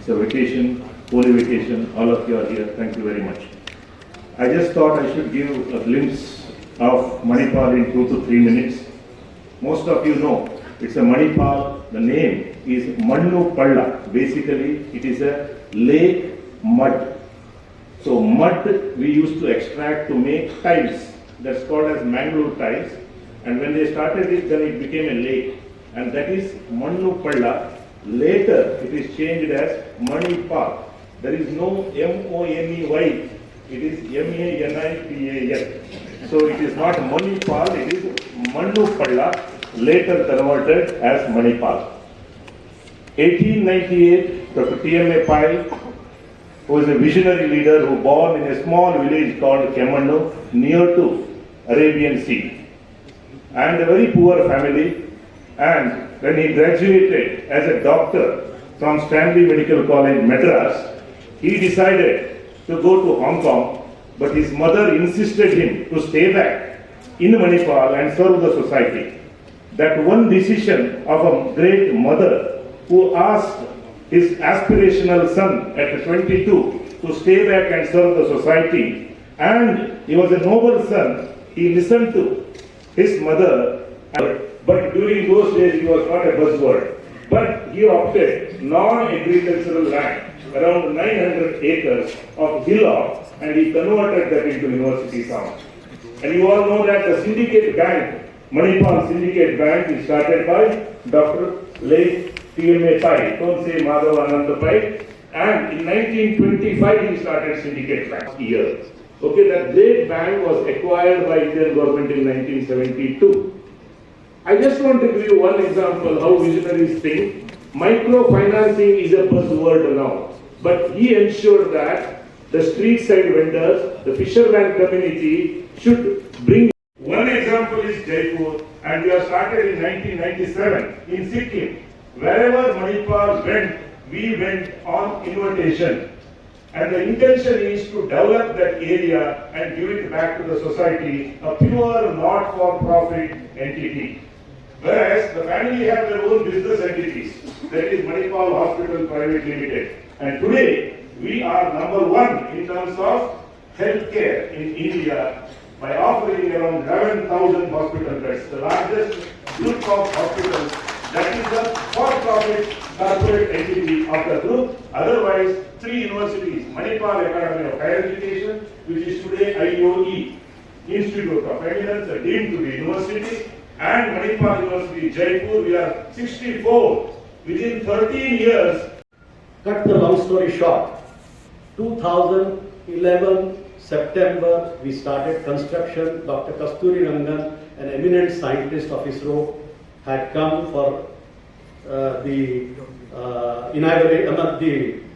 It's a vacation, holy vacation. All of you are here. Thank you very much. I just thought I should give a glimpse of Manipal in 2 to 3 minutes. Most of you know it's a Manipal. The name is Mannu Palla. Basically, it is a lake mud. So mud we used to extract to make tiles. That's called as mangrove tiles. And when they started it, then it became a lake. And that is Mannu Palla. Later, it is changed as Manipal. There is no M-O-N-E-Y. It is M-A-N-I-P-A-L. So it is not Manipal, it is Mannu Palla, later converted as Manipal. 1898, Dr. T.M.A. Pai, who is a visionary leader who born in a small village called Kemannu, near to Arabian Sea. And a very poor family. And when he graduated as a doctor from Stanley Medical College, Madras, he decided to go to Hong Kong, but his mother insisted him to stay back in Manipal and serve the society. That one decision of a great mother who asked his aspirational son at 22 to stay back and serve the society, and he was a noble son, he listened to his mother, but during those days he was not a buzzword. But he opted non-agricultural land, around 900 acres of hillock, and he converted that into university town. And you all know that the Syndicate Bank, Manipal Syndicate Bank, is started by Dr. late T.M.A. Pai, Tonsei Madhav Ananda Pai, and in 1925 he started Syndicate Bank year. Okay, that great bank was acquired by Indian government in 1972. I just want to give you one example how visionaries think. Microfinancing is a buzzword now, but he ensured that the street side vendors, the fisherman community should bring. One example is Jaipur, and we have started in 1997 in Sikkim. Wherever Manipal went, we went on invitation. And the intention is to develop that area and give it back to the society, a pure not-for-profit entity. Whereas the family have their own business entities. That is Manipal Hospital Private Limited. And today, we are number one in terms of healthcare in India by offering around 11,000 hospital beds, the largest group of hospitals. That is the for-profit corporate entity of the group. Otherwise, 3 universities, Manipal Academy of Higher Education, which is today IOE, Institute of Eminence, deemed to be university, and Manipal University, Jaipur, we are 64. Within 13 years. Cut the long story short, 2011 September, we started construction. Dr. Kasturi Rangan, an eminent scientist of ISRO, had come for the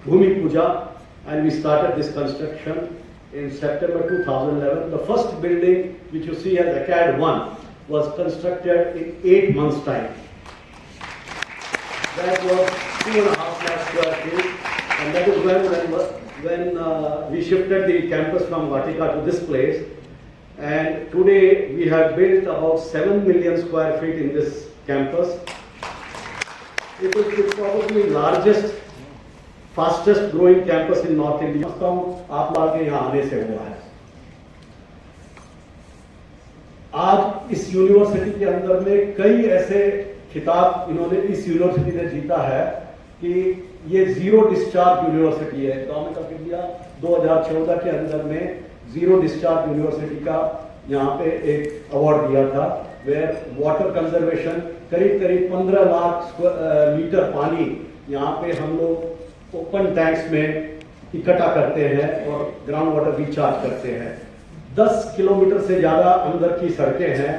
Bhumi Puja, and we started this construction in September 2011. The first building, which you see as Acad 1, was constructed in 8 months' time. That was 2.5 lakh square feet, and that is when we shifted the campus from Vatika to this place. And today we have built about 7 million square feet in this campus. It is probably largest, fastest growing campus in North India. आप लोगों के यहाँ आने से हुआ है. आज इस यूनिवर्सिटी के अंदर में कई ऐसे खिताब इन्होंने इस यूनिवर्सिटी ने जीता है कि ये जीरो डिस्चार्ज यूनिवर्सिटी है. गवर्नमेंट ऑफ इंडिया 2014 के अंदर में जीरो डिस्चार्ज यूनिवर्सिटी का यहाँ पे एक अवार्ड दिया था, वेयर वाटर कंजर्वेशन करीब 15 लाख लीटर पानी यहाँ पे हम लोग ओपन टैंक्स में इकट्ठा करते हैं और ग्राउंड वाटर रिचार्ज करते हैं. 10 किलोमीटर से ज्यादा अंदर की सड़कें हैं,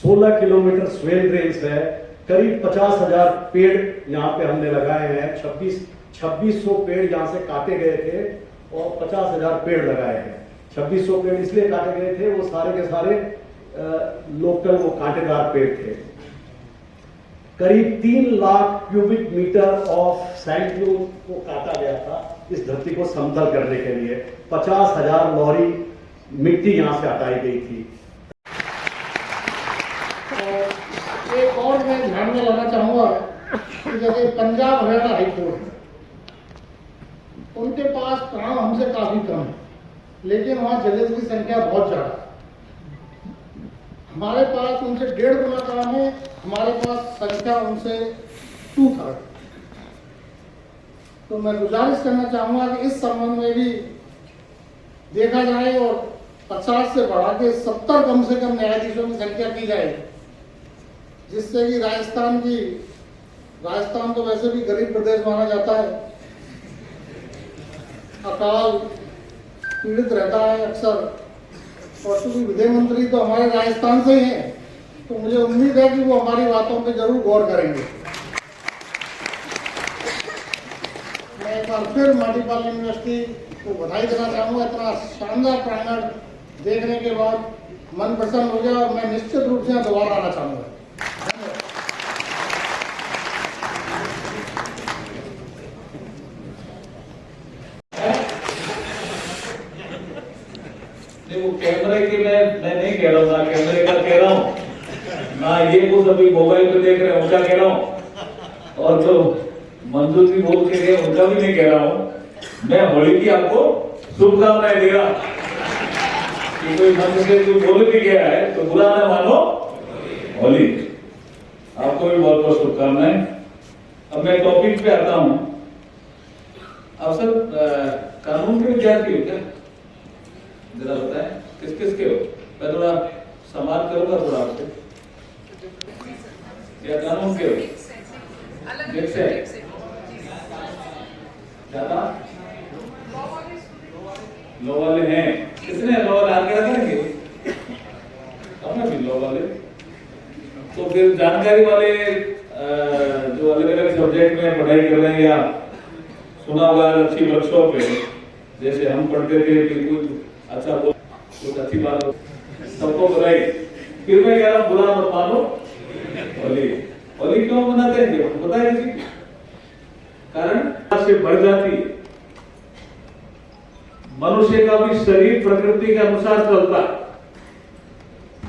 16 किलोमीटर स्वेल ड्रेन्स है, करीब 50,000 पेड़ यहाँ पे हमने लगाए हैं. 2600 पेड़ यहाँ से काटे गए थे और 50,000 पेड़ लगाए हैं. 2600 पेड़ इसलिए काटे गए थे, वो सारे के सारे लोकल वो कांटेदार पेड़ थे. करीब 3 लाख क्यूबिक मीटर ऑफ सैंडड्यून को काटा गया था इस धरती को समतल करने के लिए. 50,000 लॉरी मिट्टी यहाँ से हटाई गई थी. एक और मैं ध्यान में लाना चाहूंगा कि जैसे पंजाब हरियाणा हाई कोर्ट उनके पास काम हमसे काफी कम है, लेकिन वहाँ जजेस की संख्या बहुत ज्यादा है। हमारे पास उनसे 1.5 गुना काम है, हमारे पास संख्या उनसे 2/3। तो मैं गुजारिश करना चाहूंगा कि इस संबंध में भी देखा जाए और 50 से बढ़ा के 70 कम से कम न्यायाधीशों की संख्या की जाए, जिससे कि राजस्थान तो वैसे भी गरीब प्रदेश माना जाता है, अकाल पीड़ित रहता है अक्सर, और चूंकि विधि मंत्री तो हमारे राजस्थान से ही हैं, तो मुझे उम्मीद है कि वो हमारी बातों पे जरूर गौर करेंगे। मैं एक बार फिर मणिपाल यूनिवर्सिटी को बधाई देना चाहूँगा। इतना शानदार प्रांगण देखने के बाद मन प्रसन्न हो गया और मैं निश्चित रूप से यहाँ दोबारा आना चाहूँगा। देखो कैमरे की मैं नहीं कह रहा हूँ, ना कैमरे का कह रहा हूँ, ना ये कुछ अभी मोबाइल पे देख रहे हैं उनका कह रहा हूँ, और जो मंजूर जी बोल के गए उनका भी नहीं कह रहा हूँ। मैं होली की आपको शुभकामनाएं दे रहा कि कोई मंच से कोई बोल भी गया है तो बुरा न मानो, होली आपको भी बहुत बहुत शुभकामनाएं। अब मैं टॉपिक पे आता हूँ। आप सब कानून के विद्यार्थी हो क्या? जरा बताएं किस किस के हो? मैं थोड़ा सवाल करूंगा थोड़ा आपसे, क्या कानून के हो? ज्यादा लॉ वाले हैं? कितने लॉ वाले आगे रखेंगे? कम है भी लॉ वाले। तो फिर जानकारी वाले जो अलग अलग सब्जेक्ट में पढ़ाई कर रहे हैं या सुना होगा अच्छी वर्कशॉप है, जैसे हम पढ़ते थे, बिल्कुल अच्छा वो कुछ अच्छी बात हो, सबको बधाई। फिर मैं कह रहा हूँ बुरा मत मानो, होली। होली क्यों मनाते हैं पता है किसी कारण? से बढ़ जाती है। मनुष्य का भी शरीर प्रकृति के अनुसार चलता है,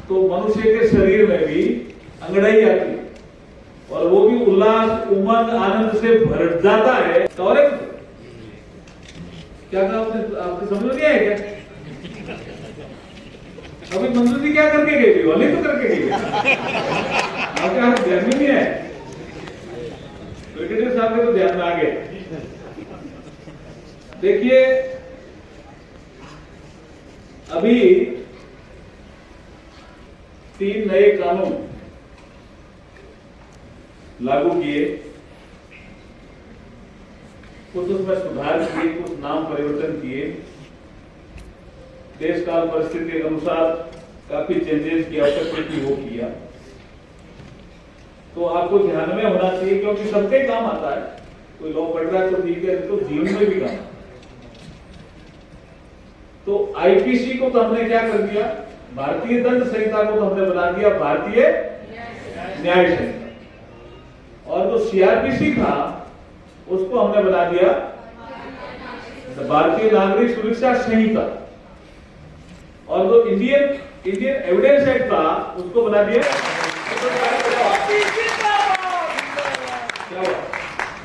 तो मनुष्य के शरीर में भी अंगड़ाई आती है और वो भी उल्लास उमंग आनंद से भर जाता है। तो क्या कहा आपने समझ नहीं आया क्या? अभी मंजूर जी क्या करके गई थी? होली तो करके गई। आपके हाथ ध्यान में नहीं है? क्रिकेटर साहब के तो ध्यान में आ गए। देखिए अभी 3 नए कानून लागू किए, कुछ उसमें सुधार किए, कुछ नाम परिवर्तन किए, देश काल परिस्थिति के अनुसार काफी चेंजेस की आवश्यकता थी वो किया। तो आपको ध्यान में होना चाहिए क्योंकि सबके काम आता है। कोई लॉ पढ़ रहा है तो ठीक है, तो जीवन में भी काम। तो आईपीसी को तो हमने क्या कर दिया, भारतीय दंड संहिता को तो हमने बना दिया भारतीय न्याय संहिता, और जो सीआरपीसी था उसको हमने बना दिया भारतीय नागरिक सुरक्षा संहिता, और जो इंडियन एविडेंस एक्ट था उसको बना दिया।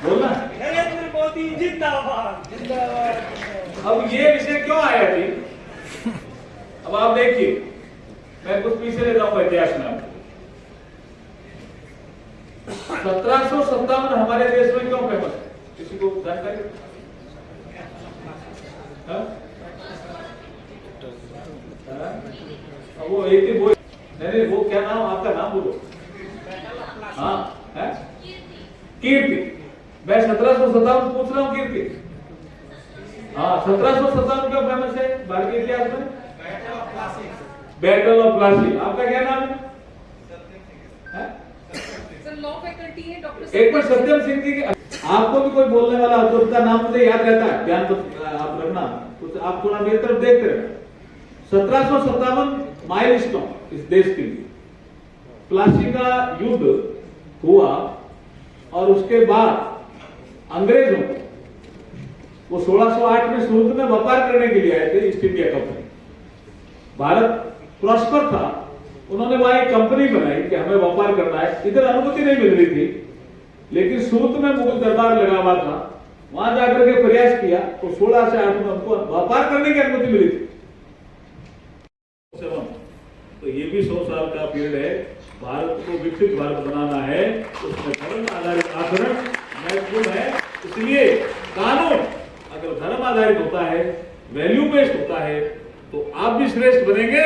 बोलना नरेंद्र मोदी जिंदाबाद जिंदाबाद। अब ये विषय क्यों आया थी? अब आप देखिए, मैं कुछ पीछे ले जाऊंगा इतिहास में। 1757 हमारे देश में क्यों फेमस है? किसी को जानकारी? वो एक ही वो नहीं, वो क्या नाम आपका? नाम बोलो। हाँ है कीर्ति। मैं 1757 पूछ रहा हूँ कीर्ति। हाँ 1757 क्यों फेमस है भारतीय इतिहास में? Battle of Plassey. आपका क्या नाम है? लॉ फैकल्टी है डॉक्टर। एक बार सत्यम सिंह जी के, आपको भी कोई बोलने वाला हो तो उसका नाम मुझे याद रहता है, ध्यान तो आप रखना, तो आप थोड़ा मेरी तरफ देखते रहे। 1757 माइलस्टोन इस देश के लिए। प्लासी का युद्ध हुआ और उसके बाद अंग्रेजों वो 1608 में सूरत में व्यापार करने के लिए आए थे, east India company. Bharat prosper था, उन्होंने वहां एक कंपनी बनाई कि हमें व्यापार करना है। इधर अनुमति नहीं मिल रही थी, लेकिन सूरत में मुगल दरबार लगा हुआ था वहां जाकर के प्रयास किया तो 16 से 8 में हमको व्यापार करने की अनुमति मिली थी। तो ये भी 100 साल का पीरियड है। भारत को विकसित भारत बनाना है, उसमें धर्म आधारित आचरण महत्वपूर्ण है। इसलिए कानून अगर धर्म आधारित होता है, वैल्यू बेस्ड होता है, तो आप भी श्रेष्ठ बनेंगे,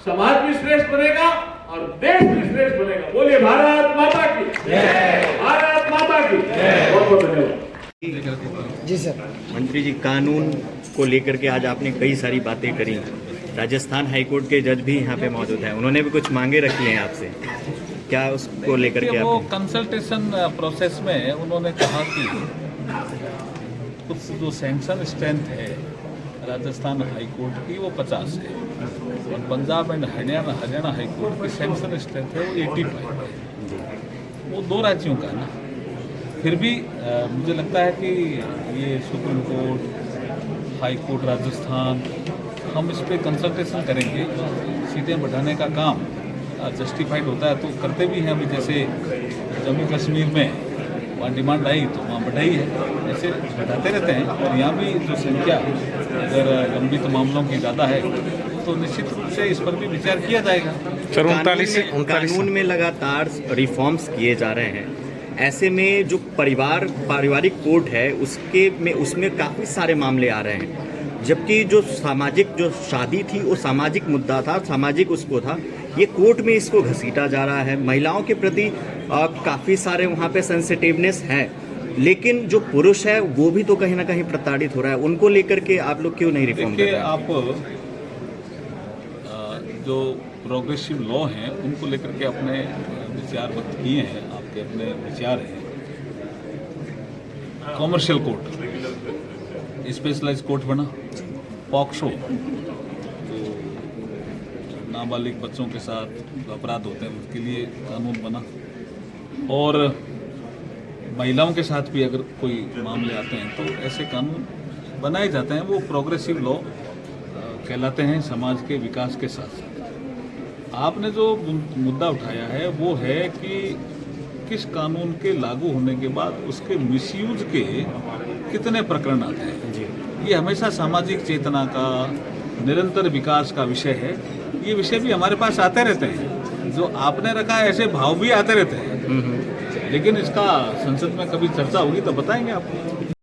समाज भी श्रेष्ठ बनेगा और देश भी श्रेष्ठ बनेगा। बोलिए भारत माता की जय, भारत माता की जय। बहुत बहुत धन्यवाद। जी सर। मंत्री जी, कानून को लेकर के आज आपने कई सारी बातें करी। राजस्थान हाईकोर्ट के जज भी यहाँ पे मौजूद हैं, उन्होंने भी कुछ मांगे रखी हैं आपसे, क्या उसको लेकर के वो आप? कंसल्टेशन प्रोसेस में उन्होंने कहा कि कुछ जो सैंक्शन स्ट्रेंथ है राजस्थान हाईकोर्ट की वो 50 है और पंजाब एंड हरियाणा हाईकोर्ट की सैंक्शन स्ट्रेंथ है वो 85 है। वो दो राज्यों का है ना। फिर भी मुझे लगता है कि ये supreme court, high court Rajasthan, हम इस पर कंसल्टेशन करेंगे। सीटें बढ़ाने का काम जस्टिफाइड होता है तो करते भी हैं। अभी जैसे जम्मू कश्मीर में वहाँ डिमांड आई तो वहाँ बढ़ाई है, ऐसे बढ़ाते रहते हैं। और यहाँ भी जो संख्या अगर लंबित मामलों की ज़्यादा है तो निश्चित रूप से इस पर भी विचार किया जाएगा। सर, 39 में लगातार रिफॉर्म्स किए जा रहे हैं। ऐसे में जो पारिवारिक कोर्ट है उसमें काफ़ी सारे मामले आ रहे हैं, जबकि जो सामाजिक जो शादी थी वो सामाजिक मुद्दा था, सामाजिक उसको था, ये कोर्ट में इसको घसीटा जा रहा है। महिलाओं के प्रति काफ़ी सारे वहाँ पे सेंसिटिवनेस है, लेकिन जो पुरुष है वो भी तो कहीं ना कहीं प्रताड़ित हो रहा है। उनको लेकर के आप लोग क्यों नहीं रिफॉर्म कर रहे हैं? आप जो प्रोग्रेसिव लॉ हैं उनको लेकर के अपने विचार व्यक्त किए हैं, आपके अपने विचार हैं। कॉमर्शियल कोर्ट, स्पेशलाइज कोर्ट बना, पॉक्सो जो नाबालिग बच्चों के साथ जो अपराध होते हैं उसके लिए कानून बना, और महिलाओं के साथ भी अगर कोई मामले आते हैं तो ऐसे कानून बनाए जाते हैं। वो प्रोग्रेसिव लॉ कहलाते हैं समाज के विकास के साथ साथ। आपने जो मुद्दा उठाया है वो है कि किस कानून के लागू होने के बाद उसके मिसयूज के कितने प्रकरण आते हैं। ये हमेशा सामाजिक चेतना का निरंतर विकास का विषय है। ये विषय भी हमारे पास आते रहते हैं, जो आपने रखा है ऐसे भाव भी आते रहते हैं, लेकिन इसका संसद में कभी चर्चा होगी तो बताएंगे आपको।